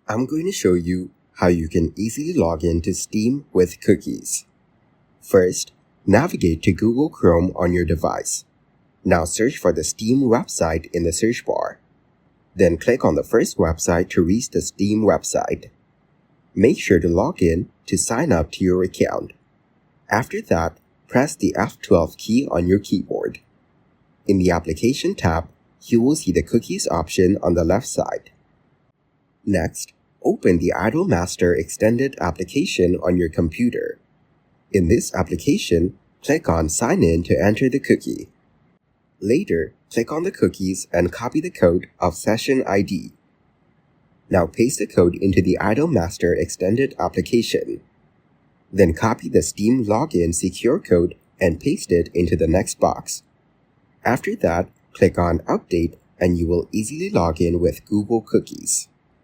I'm going to show you how you can easily log in to Steam with cookies. First, navigate to Google Chrome on your device. Now search for the Steam website in the search bar. Then click on the first website to reach the Steam website. Make sure to log in to sign up to your account. After that, press the F12 key on your keyboard. In the Application tab, you will see the Cookies option on the left side. Next, open the Idolmaster extended application on your computer. In this application, click on Sign In to enter the cookie. Later, click on the cookies and copy the code of session ID. Now paste the code into the Idolmaster extended application. Then copy the Steam login secure code and paste it into the next box. After that, click on Update and you will easily log in with Google Cookies.